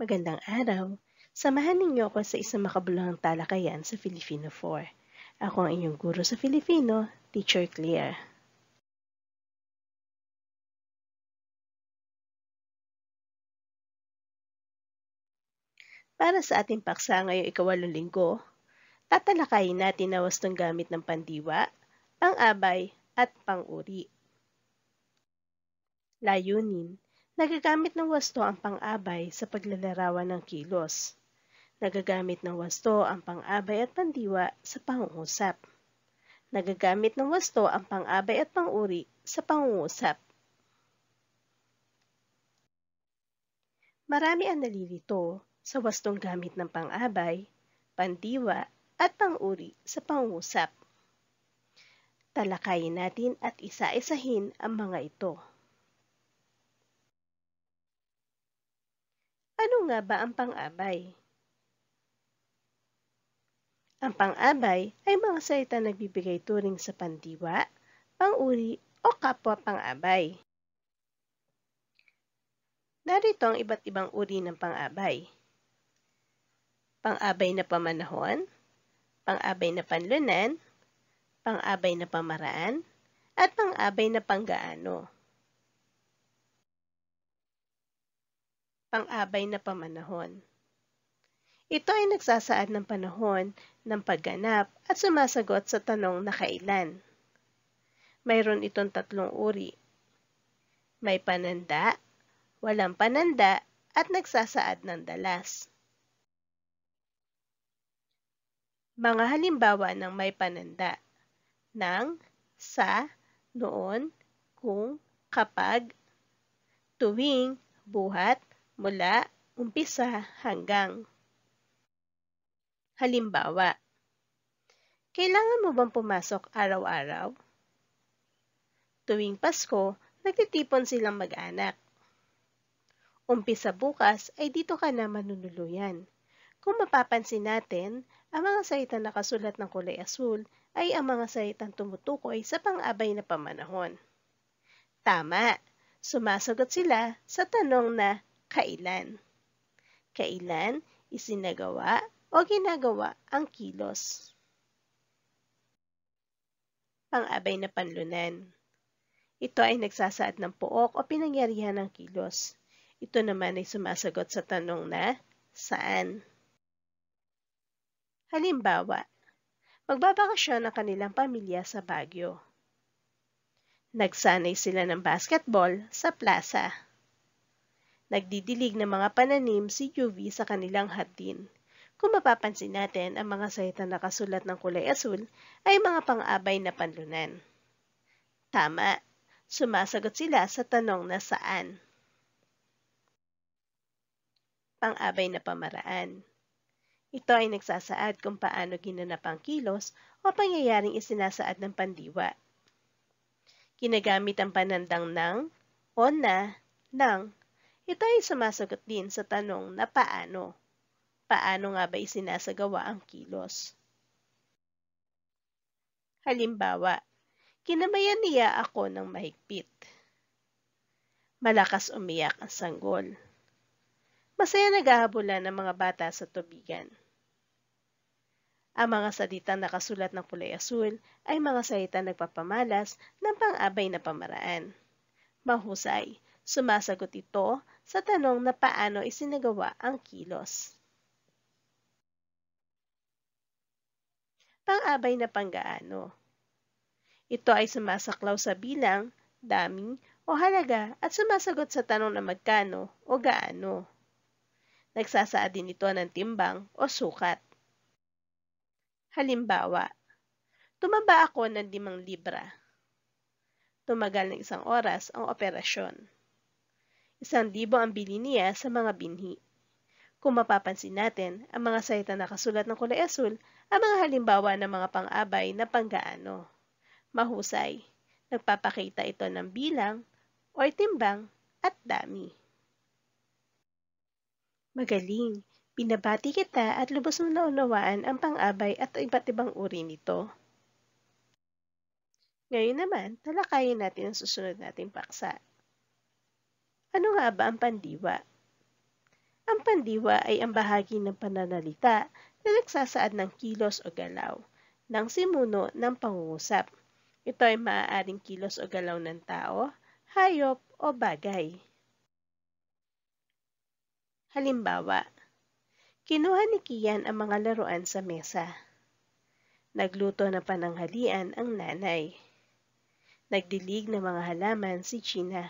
Magandang araw! Samahan ninyo ako sa isang makabuluhang talakayan sa Filipino 4. Ako ang inyong guro sa Filipino, Teacher Claire. Para sa ating paksa ngayong ika-8 linggo, tatalakayin natin na wastong gamit ng pandiwa, pang-abay at pang-uri. Layunin, nagagamit ng wasto ang pang-abay sa paglalarawan ng kilos. Nagagamit ng wasto ang pang-abay at pandiwa sa pangungusap. Nagagamit ng wasto ang pang-abay at pang-uri sa pangungusap. Marami ang nalilito sa wastong gamit ng pang-abay, pandiwa at pang-uri sa pangungusap. Talakayin natin at isa-isahin ang mga ito. Ano nga ba ang pang-abay? Ang pang-abay ay mga salita nagbibigay turing sa pandiwa, pang-uri o kapwa pang-abay. Narito ang iba't ibang uri ng pang-abay. Pang-abay na pamanahon, pang-abay na panlunan, pang-abay na pamaraan, at pang-abay na panggaano. Pang-abay na pamanahon. Ito ay nagsasaad ng panahon ng pagganap at sumasagot sa tanong na kailan. Mayroon itong 3 uri. May pananda, walang pananda, at nagsasaad ng dalas. Mga halimbawa ng may pananda: nang, sa, noon, kung, kapag, tuwing, buhat, mula, umpisa, hanggang. Halimbawa, kailangan mo bang pumasok araw-araw? Tuwing Pasko, nagtitipon silang mag-anak. Umpisa bukas ay dito ka na manunuluyan. Kung mapapansin natin, ang mga salitang nakasulat ng kulay asul ay ang mga salitang tumutukoy sa pang-abay na pamanahon. Tama! Sumasagot sila sa tanong na kailan. Kailan isinagawa o ginagawa ang kilos. Pang-abay na panlunan. Ito ay nagsasaad ng pook o pinangyarihan ng kilos. Ito naman ay sumasagot sa tanong na saan. Halimbawa, magbabakasyon ang kanilang pamilya sa Baguio. Nagsanay sila ng basketball sa plaza. Nagdidilig ng mga pananim si UV sa kanilang hardin. Kung mapapansin natin, ang mga salita nakasulat ng kulay asul ay mga pang-abay na panlunan. Tama, sumasagot sila sa tanong na saan. Pang-abay na pamaraan. Ito ay nagsasaad kung paano ginanap ang kilos o pangyayaring isinasaad ng pandiwa. Ginagamit ang panandang ng o na, ng. Ito ay sumasagot din sa tanong na paano. Paano nga ba isinasagawa ang kilos? Halimbawa, kinamayan niya ako ng mahigpit. Malakas umiyak ang sanggol. Masaya naghahabulan ng mga bata sa tubigan. Ang mga salitang nakasulat ng kulay asul ay mga salitang nagpapamalas ng pang-abay na pamaraan. Mahusay, sumasagot ito sa tanong na paano isinagawa ang kilos. Pang-abay na panggaano. Ito ay sumasaklaw sa bilang, dami, o halaga at sumasagot sa tanong na magkano o gaano. Nagsasaad din ito ng timbang o sukat. Halimbawa, tumaba ako ng 5 libra. Tumagal ng 1 oras ang operasyon. 1,000 ang bili niya sa mga binhi. Kung mapapansin natin, ang mga salita nakasulat ng kulay asul ang mga halimbawa ng mga pang-abay na panggaano. Mahusay, nagpapakita ito ng bilang o timbang at dami. Magaling! Binabati kita at lubos mong naunawaan ang pang-abay at iba't ibang uri nito. Ngayon naman, talakayin natin ang susunod nating paksa. Ano nga ba ang pandiwa? Ang pandiwa ay ang bahagi ng pananalita na nagsasaad ng kilos o galaw ng simuno ng pangungusap. Ito ay maaaring kilos o galaw ng tao, hayop o bagay. Halimbawa, kinuha ni Kian ang mga laruan sa mesa. Nagluto ng pananghalian ang nanay. Nagdilig ng mga halaman si China.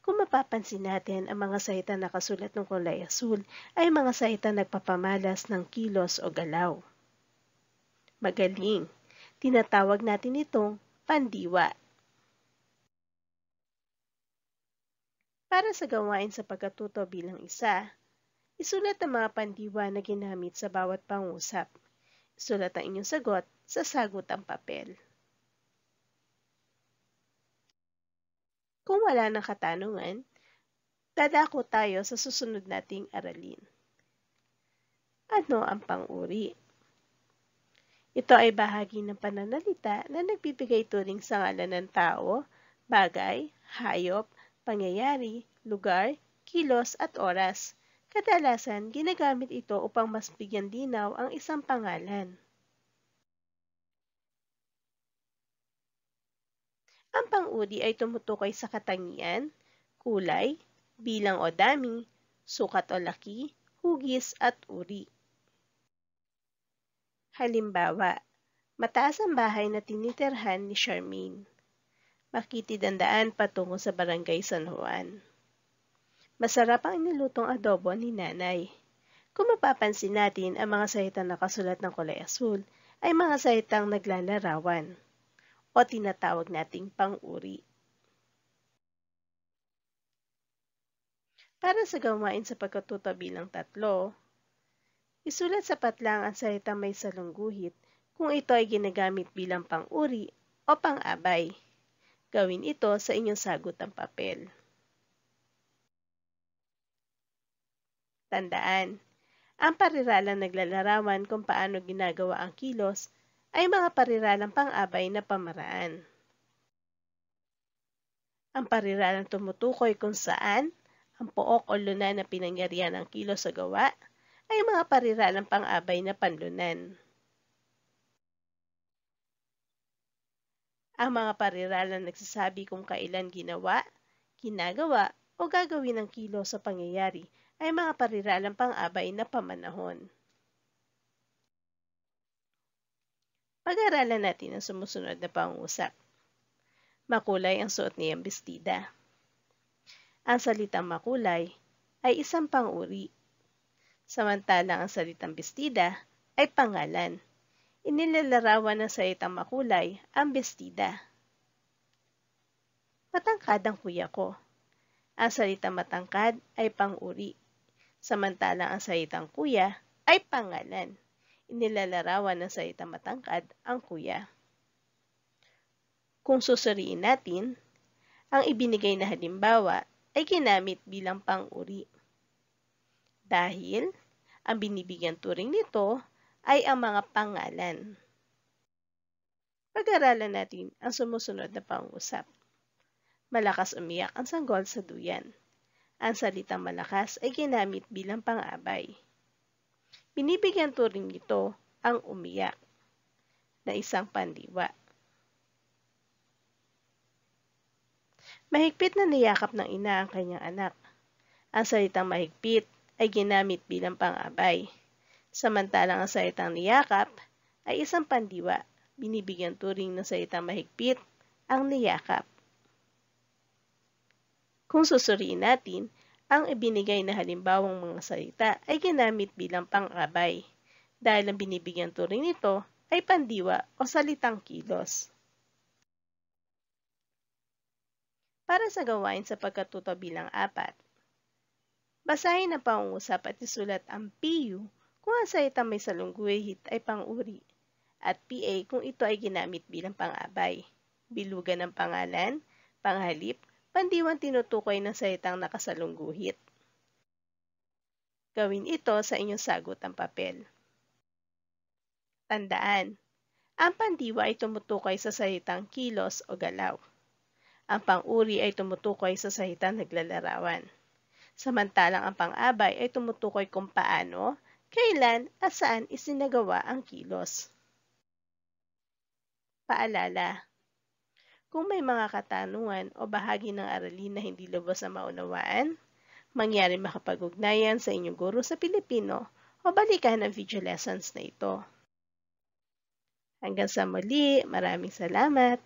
Kung mapapansin natin, ang mga salitang nakasulat ng kulay asul ay mga salitang nagpapamalas ng kilos o galaw. Magaling! Tinatawag natin itong pandiwa. Para sa gawain sa pagkatuto bilang isa, isulat ang mga pandiwa na ginamit sa bawat pangusap. Isulat ang inyong sagot sa sagutang papel. Kung wala ng katanungan, dadako tayo sa susunod nating aralin. Ano ang pang-uri? Ito ay bahagi ng pananalita na nagbibigay turing sa ngalan ng tao, bagay, hayop, pangyayari, lugar, kilos at oras. Kadalasan, ginagamit ito upang mas bigyan linaw ang isang pangalan. Ang pang-uri ay tumutukoy sa katangian, kulay, bilang o dami, sukat o laki, hugis at uri. Halimbawa, mataas ang bahay na tinitirhan ni Charmaine. Makitid ang daan patungo sa barangay San Juan. Masarap ang inilutong adobo ni nanay. Kung mapapansin natin, ang mga salitang nakasulat ng kulay asul ay mga salitang naglalarawan o tinatawag nating pang-uri. Para sa gawain sa pagkatuto bilang 3, isulat sapat lang ang salitang may salungguhit kung ito ay ginagamit bilang pang-uri o pang-abay. Gawin ito sa inyong sagutang papel. Tandaan, ang pariralang naglalarawan kung paano ginagawa ang kilos ay mga pariralang pang-abay na pamaraan. Ang pariralang tumutukoy kung saan ang pook o lunan na pinangyarihan ng kilos sa gawa ay mga pariralang pang-abay na panlunan. Ang mga pariralang nagsasabi kung kailan ginawa, ginagawa o gagawin ng kilos sa pangyayari ay mga pariralang pang-abay na pamanahon. Pag-aralan natin ang sumusunod na pangusap. Makulay ang suot niyang bestida. Ang salitang makulay ay isang pang-uri, samantalang ang salitang bestida ay pangalan. Inilalarawan ng salitang makulay ang bestida. Matangkad ang kuya ko. Ang salitang matangkad ay pang-uri, samantalang ang salitang kuya ay pangalan. Inilalarawan ng salitang matangkad ang kuya. Kung susuriin natin, ang ibinigay na halimbawa ay ginamit bilang pang-uri. Dahil ang binibigyan turing nito ay ang mga pangalan. Pag-aralan natin ang sumusunod na pangusap. Malakas umiyak ang sanggol sa duyan. Ang salitang malakas ay ginamit bilang pang-abay. Binibigyan turing nito ang umiyak na isang pandiwa. Mahigpit na niyakap ng ina ang kanyang anak. Ang salitang mahigpit ay ginamit bilang pang-abay. Samantalang ang salitang niyakap ay isang pandiwa. Binibigyan turing ng salitang mahigpit ang niyakap. Kung susuriin natin, ang ibinigay na halimbawang mga salita ay ginamit bilang pang-abay dahil ang binibigyan turing nito ay pandiwa o salitang kilos. Para sa gawain sa pagkatuto bilang 4, basahin ang pangungusap at isulat ang PU kung ang salitang may salungguhit ay pang-uri at PA kung ito ay ginamit bilang pang-abay, bilugan ng pangalan, panghalip, pandiwang tinutukoy ng salitang nakasalungguhit. Gawin ito sa inyong sagutang papel. Tandaan, ang pandiwa ay tumutukoy sa salitang kilos o galaw. Ang pang-uri ay tumutukoy sa salitang naglalarawan. Samantalang ang pang-abay ay tumutukoy kung paano, kailan at saan isinagawa ang kilos. Paalala: kung may mga katanungan o bahagi ng aralin na hindi lubos na maunawaan, mangyari makapag-ugnayan sa inyong guro sa Pilipino o balikan ang video lessons na ito. Hanggang sa muli, maraming salamat!